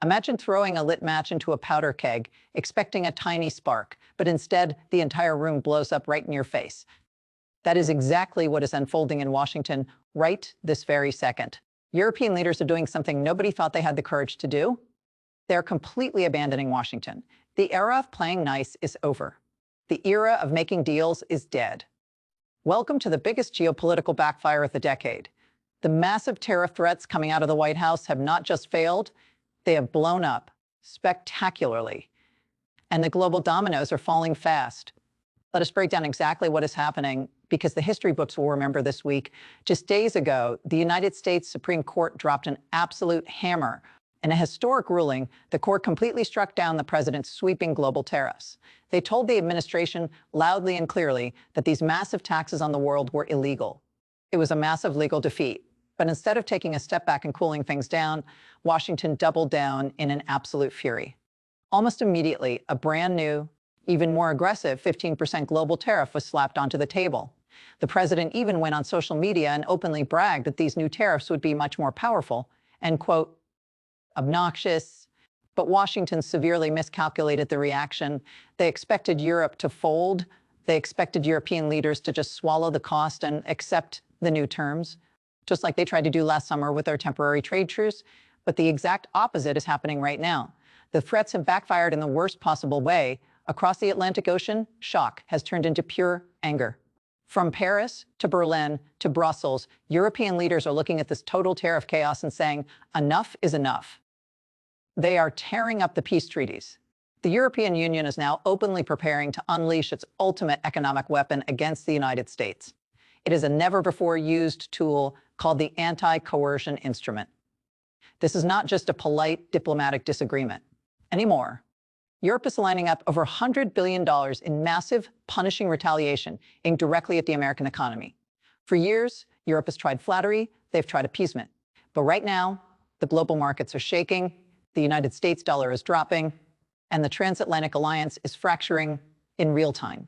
Imagine throwing a lit match into a powder keg, expecting a tiny spark, but instead the entire room blows up right in your face. That is exactly what is unfolding in Washington right this very second. European leaders are doing something nobody thought they had the courage to do. They're completely abandoning Washington. The era of playing nice is over. The era of making deals is dead. Welcome to the biggest geopolitical backfire of the decade. The massive tariff threats coming out of the White House have not just failed, they have blown up spectacularly. And the global dominoes are falling fast. Let us break down exactly what is happening, because the history books will remember this week. Just days ago, the United States Supreme Court dropped an absolute hammer. In a historic ruling, the court completely struck down the president's sweeping global tariffs. They told the administration loudly and clearly that these massive taxes on the world were illegal. It was a massive legal defeat. But instead of taking a step back and cooling things down, Washington doubled down in an absolute fury. Almost immediately, a brand new, even more aggressive 15% global tariff was slapped onto the table. The president even went on social media and openly bragged that these new tariffs would be much more powerful and, quote, obnoxious. But Washington severely miscalculated the reaction. They expected Europe to fold. They expected European leaders to just swallow the cost and accept the new terms, just like they tried to do last summer with their temporary trade truce. But the exact opposite is happening right now. The threats have backfired in the worst possible way. Across the Atlantic Ocean, shock has turned into pure anger. From Paris to Berlin to Brussels, European leaders are looking at this total tariff chaos and saying, enough is enough. They are tearing up the peace treaties. The European Union is now openly preparing to unleash its ultimate economic weapon against the United States. It is a never-before-used tool called the anti-coercion instrument. This is not just a polite diplomatic disagreement anymore. Europe is lining up over $100 billion in massive, punishing retaliation aimed directly at the American economy. For years, Europe has tried flattery, they've tried appeasement. But right now, the global markets are shaking, the United States dollar is dropping, and the transatlantic alliance is fracturing in real time.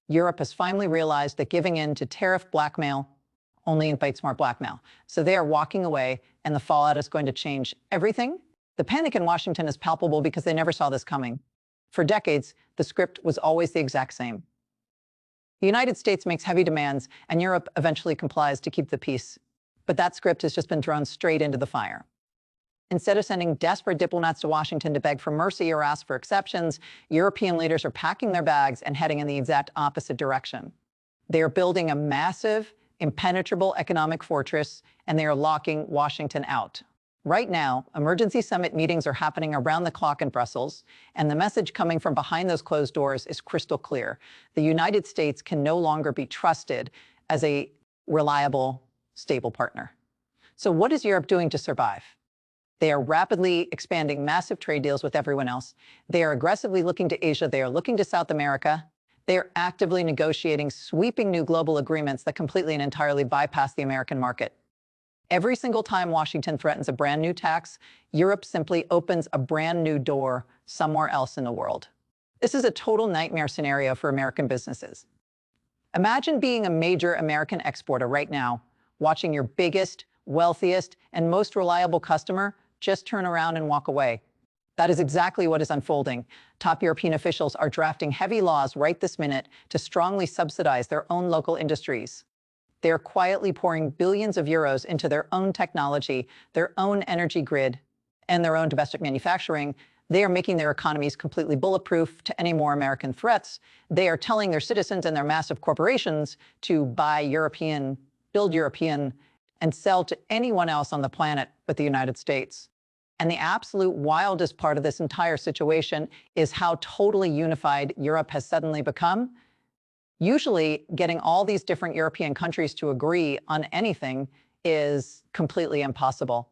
Europe has finally realized that giving in to tariff blackmail only invites more blackmail. So they are walking away, and the fallout is going to change everything. The panic in Washington is palpable because they never saw this coming. For decades, the script was always the exact same. The United States makes heavy demands, and Europe eventually complies to keep the peace. But that script has just been thrown straight into the fire. Instead of sending desperate diplomats to Washington to beg for mercy or ask for exceptions, European leaders are packing their bags and heading in the exact opposite direction. They are building a massive, impenetrable economic fortress, and they are locking Washington out. Right now, emergency summit meetings are happening around the clock in Brussels, and the message coming from behind those closed doors is crystal clear. The United States can no longer be trusted as a reliable, stable partner. So what is Europe doing to survive? They are rapidly expanding massive trade deals with everyone else. They are aggressively looking to Asia. They are looking to South America. They are actively negotiating sweeping new global agreements that completely and entirely bypass the American market. Every single time Washington threatens a brand new tax, Europe simply opens a brand new door somewhere else in the world. This is a total nightmare scenario for American businesses. Imagine being a major American exporter right now, watching your biggest, wealthiest, and most reliable customer just turn around and walk away. That is exactly what is unfolding. Top European officials are drafting heavy laws right this minute to strongly subsidize their own local industries. They are quietly pouring billions of euros into their own technology, their own energy grid, and their own domestic manufacturing. They are making their economies completely bulletproof to any more American threats. They are telling their citizens and their massive corporations to buy European, build European, and sell to anyone else on the planet but the United States. And the absolute wildest part of this entire situation is how totally unified Europe has suddenly become. Usually, getting all these different European countries to agree on anything is completely impossible.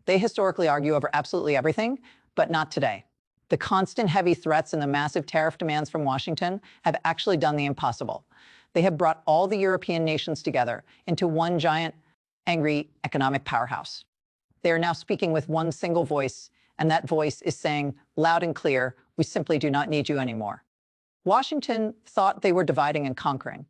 They historically argue over absolutely everything, but not today. The constant heavy threats and the massive tariff demands from Washington have actually done the impossible. They have brought all the European nations together into one giant, angry economic powerhouse. They are now speaking with one single voice, and that voice is saying loud and clear, we simply do not need you anymore. Washington thought they were dividing and conquering,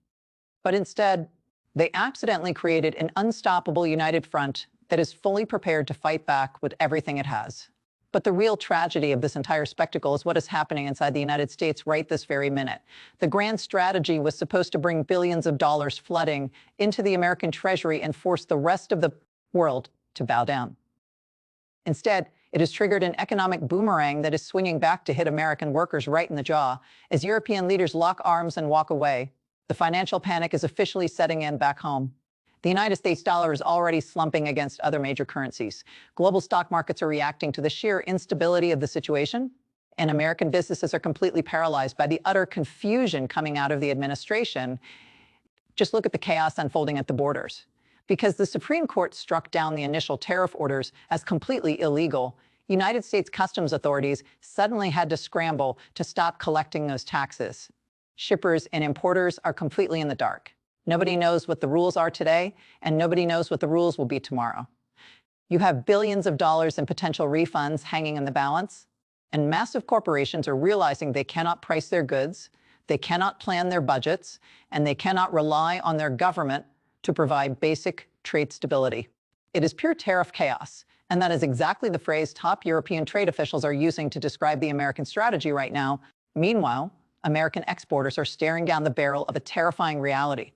but instead, they accidentally created an unstoppable united front that is fully prepared to fight back with everything it has. But the real tragedy of this entire spectacle is what is happening inside the United States right this very minute. The grand strategy was supposed to bring billions of dollars flooding into the American Treasury and force the rest of the world to bow down. Instead, it has triggered an economic boomerang that is swinging back to hit American workers right in the jaw. As European leaders lock arms and walk away, the financial panic is officially setting in back home. The United States dollar is already slumping against other major currencies. Global stock markets are reacting to the sheer instability of the situation, and American businesses are completely paralyzed by the utter confusion coming out of the administration. Just look at the chaos unfolding at the borders. Because the Supreme Court struck down the initial tariff orders as completely illegal, United States customs authorities suddenly had to scramble to stop collecting those taxes. Shippers and importers are completely in the dark. Nobody knows what the rules are today, and nobody knows what the rules will be tomorrow. You have billions of dollars in potential refunds hanging in the balance, and massive corporations are realizing they cannot price their goods, they cannot plan their budgets, and they cannot rely on their government to provide basic trade stability. It is pure tariff chaos, and that is exactly the phrase top European trade officials are using to describe the American strategy right now. Meanwhile, American exporters are staring down the barrel of a terrifying reality.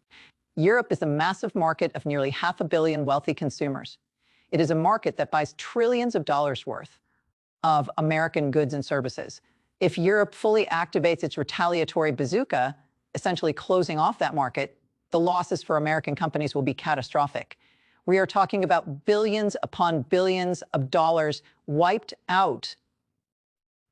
Europe is a massive market of nearly 500 million wealthy consumers. It is a market that buys trillions of dollars worth of American goods and services. If Europe fully activates its retaliatory bazooka, essentially closing off that market, the losses for American companies will be catastrophic. We are talking about billions upon billions of dollars wiped out.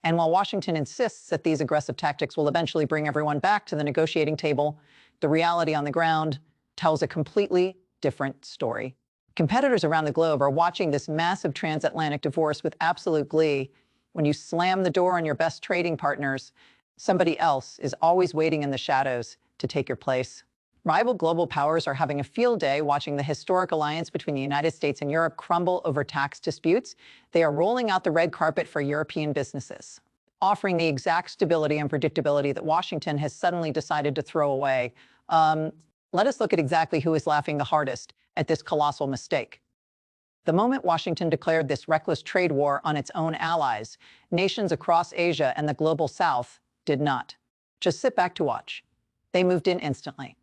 And while Washington insists that these aggressive tactics will eventually bring everyone back to the negotiating table, the reality on the ground tells a completely different story. Competitors around the globe are watching this massive transatlantic divorce with absolute glee. When you slam the door on your best trading partners, somebody else is always waiting in the shadows to take your place. Rival global powers are having a field day watching the historic alliance between the United States and Europe crumble over tax disputes. They are rolling out the red carpet for European businesses, offering the exact stability and predictability that Washington has suddenly decided to throw away. Let us look at exactly who is laughing the hardest at this colossal mistake. The moment Washington declared this reckless trade war on its own allies, nations across Asia and the global South did not just sit back to watch. They moved in instantly.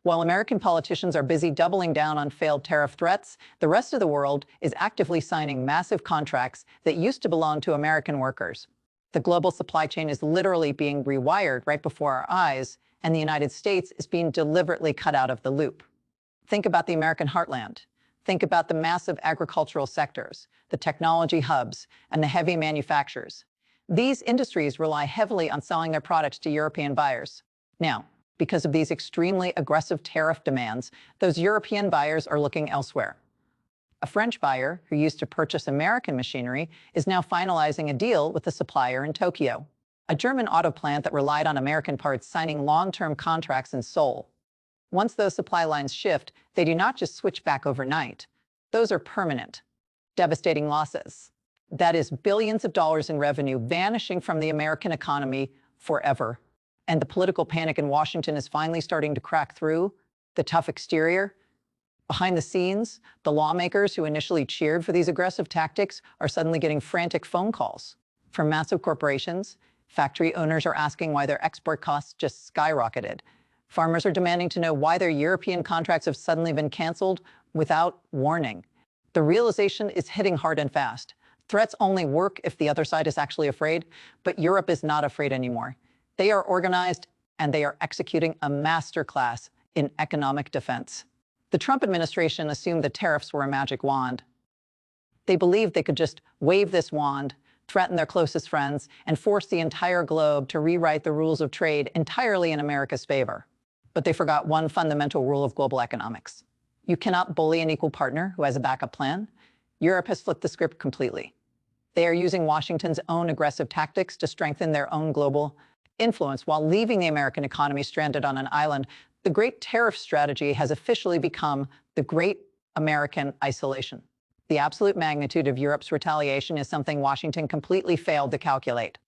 While American politicians are busy doubling down on failed tariff threats, the rest of the world is actively signing massive contracts that used to belong to American workers. The global supply chain is literally being rewired right before our eyes, and the United States is being deliberately cut out of the loop. Think about the American heartland. Think about the massive agricultural sectors, the technology hubs, and the heavy manufacturers. These industries rely heavily on selling their products to European buyers. Now, because of these extremely aggressive tariff demands, those European buyers are looking elsewhere. A French buyer who used to purchase American machinery is now finalizing a deal with a supplier in Tokyo. A German auto plant that relied on American parts signing long-term contracts in Seoul. Once those supply lines shift, they do not just switch back overnight. Those are permanent, devastating losses. That is billions of dollars in revenue vanishing from the American economy forever. And the political panic in Washington is finally starting to crack through. The tough exterior. Behind the scenes, the lawmakers who initially cheered for these aggressive tactics are suddenly getting frantic phone calls from massive corporations. Factory owners are asking why their export costs just skyrocketed. Farmers are demanding to know why their European contracts have suddenly been canceled without warning. The realization is hitting hard and fast. Threats only work if the other side is actually afraid, but Europe is not afraid anymore. They are organized, and they are executing a masterclass in economic defense. The Trump administration assumed the tariffs were a magic wand. They believed they could just wave this wand, threaten their closest friends, and force the entire globe to rewrite the rules of trade entirely in America's favor. But they forgot one fundamental rule of global economics. You cannot bully an equal partner who has a backup plan. Europe has flipped the script completely. They are using Washington's own aggressive tactics to strengthen their own global influence while leaving the American economy stranded on an island. The great tariff strategy has officially become the great American isolation. The absolute magnitude of Europe's retaliation is something Washington completely failed to calculate.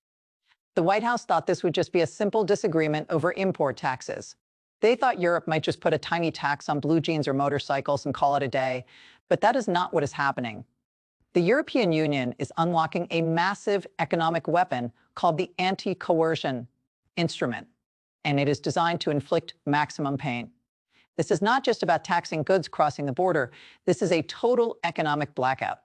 The White House thought this would just be a simple disagreement over import taxes. They thought Europe might just put a tiny tax on blue jeans or motorcycles and call it a day, but that is not what is happening. The European Union is unlocking a massive economic weapon called the anti-coercion instrument, and it is designed to inflict maximum pain. This is not just about taxing goods crossing the border. This is a total economic blackout.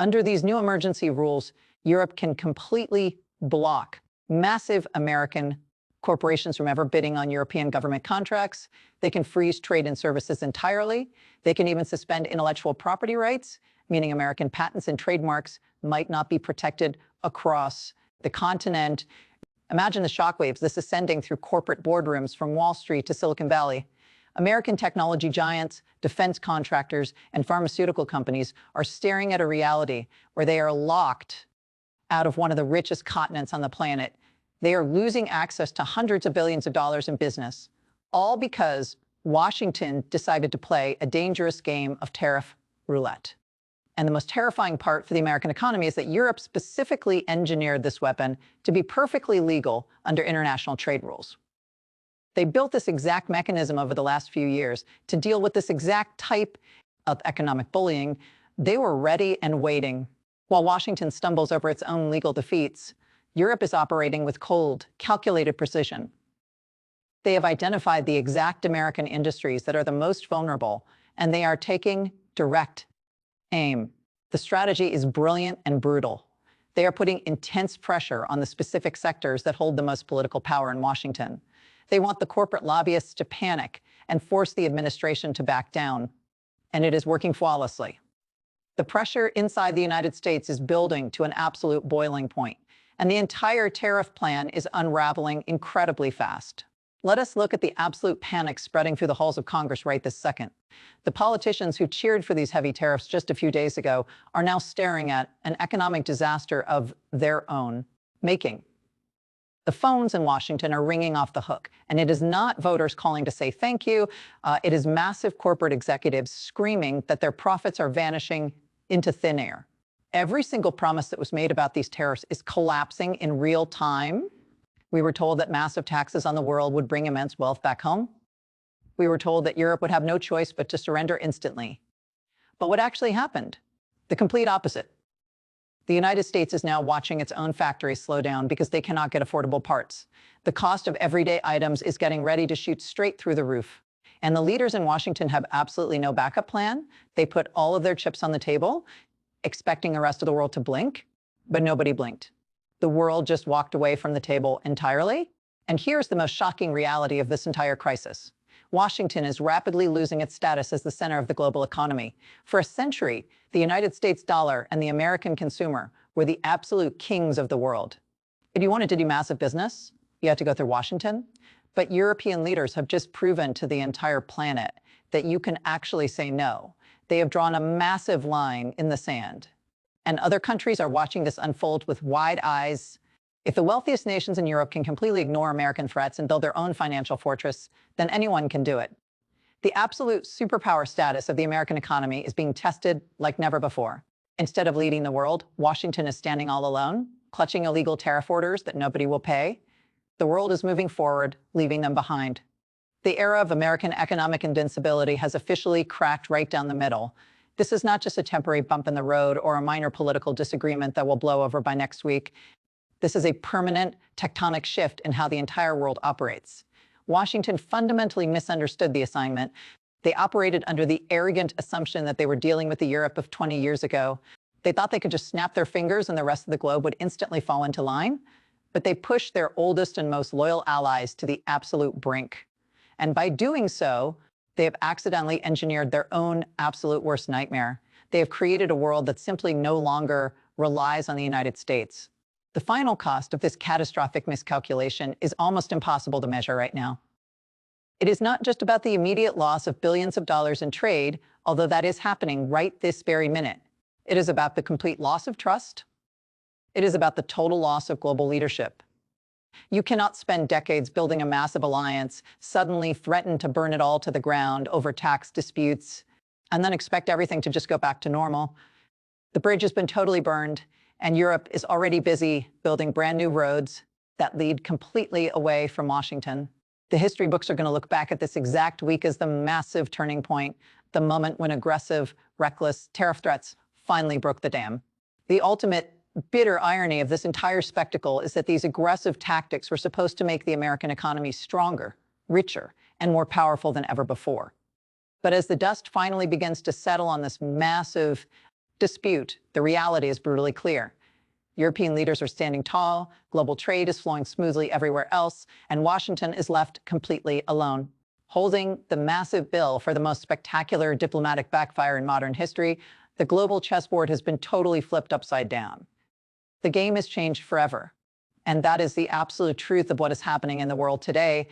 Under these new emergency rules, Europe can completely block massive American corporations from ever bidding on European government contracts. They can freeze trade and services entirely. They can even suspend intellectual property rights, meaning American patents and trademarks might not be protected across the continent. Imagine the shockwaves this is sending through corporate boardrooms from Wall Street to Silicon Valley. American technology giants, defense contractors, and pharmaceutical companies are staring at a reality where they are locked out of one of the richest continents on the planet. They are losing access to hundreds of billions of dollars in business, all because Washington decided to play a dangerous game of tariff roulette. And the most terrifying part for the American economy is that Europe specifically engineered this weapon to be perfectly legal under international trade rules. They built this exact mechanism over the last few years to deal with this exact type of economic bullying. They were ready and waiting. While Washington stumbles over its own legal defeats, Europe is operating with cold, calculated precision. They have identified the exact American industries that are the most vulnerable, and they are taking direct aim. The strategy is brilliant and brutal. They are putting intense pressure on the specific sectors that hold the most political power in Washington. They want the corporate lobbyists to panic and force the administration to back down, and it is working flawlessly. The pressure inside the United States is building to an absolute boiling point, and the entire tariff plan is unraveling incredibly fast. Let us look at the absolute panic spreading through the halls of Congress right this second. The politicians who cheered for these heavy tariffs just a few days ago are now staring at an economic disaster of their own making. The phones in Washington are ringing off the hook, and it is not voters calling to say thank you. It is massive corporate executives screaming that their profits are vanishing into thin air. Every single promise that was made about these tariffs is collapsing in real time. We were told that massive taxes on the world would bring immense wealth back home. We were told that Europe would have no choice but to surrender instantly. But what actually happened? The complete opposite. The United States is now watching its own factories slow down because they cannot get affordable parts. The cost of everyday items is getting ready to shoot straight through the roof. And the leaders in Washington have absolutely no backup plan. They put all of their chips on the table, expecting the rest of the world to blink, but nobody blinked. The world just walked away from the table entirely. And here's the most shocking reality of this entire crisis. Washington is rapidly losing its status as the center of the global economy. For a century, the United States dollar and the American consumer were the absolute kings of the world. If you wanted to do massive business, you had to go through Washington. But European leaders have just proven to the entire planet that you can actually say no. They have drawn a massive line in the sand. And other countries are watching this unfold with wide eyes. If the wealthiest nations in Europe can completely ignore American threats and build their own financial fortress, then anyone can do it. The absolute superpower status of the American economy is being tested like never before. Instead of leading the world, Washington is standing all alone, clutching illegal tariff orders that nobody will pay. The world is moving forward, leaving them behind. The era of American economic invincibility has officially cracked right down the middle. This is not just a temporary bump in the road or a minor political disagreement that will blow over by next week. This is a permanent tectonic shift in how the entire world operates. Washington fundamentally misunderstood the assignment. They operated under the arrogant assumption that they were dealing with the Europe of 20 years ago. They thought they could just snap their fingers and the rest of the globe would instantly fall into line. But they pushed their oldest and most loyal allies to the absolute brink. And by doing so, they have accidentally engineered their own absolute worst nightmare. They have created a world that simply no longer relies on the United States. The final cost of this catastrophic miscalculation is almost impossible to measure right now. It is not just about the immediate loss of billions of dollars in trade, although that is happening right this very minute. It is about the complete loss of trust. It is about the total loss of global leadership. You cannot spend decades building a massive alliance, suddenly threaten to burn it all to the ground over tax disputes, and then expect everything to just go back to normal. The bridge has been totally burned, and Europe is already busy building brand new roads that lead completely away from Washington. The history books are going to look back at this exact week as the massive turning point, the moment when aggressive, reckless tariff threats finally broke the dam. The ultimate bitter irony of this entire spectacle is that these aggressive tactics were supposed to make the American economy stronger, richer, and more powerful than ever before. But as the dust finally begins to settle on this massive dispute, the reality is brutally clear. European leaders are standing tall, global trade is flowing smoothly everywhere else, and Washington is left completely alone. Holding the massive bill for the most spectacular diplomatic backfire in modern history, the global chessboard has been totally flipped upside down. The game has changed forever. And that is the absolute truth of what is happening in the world today.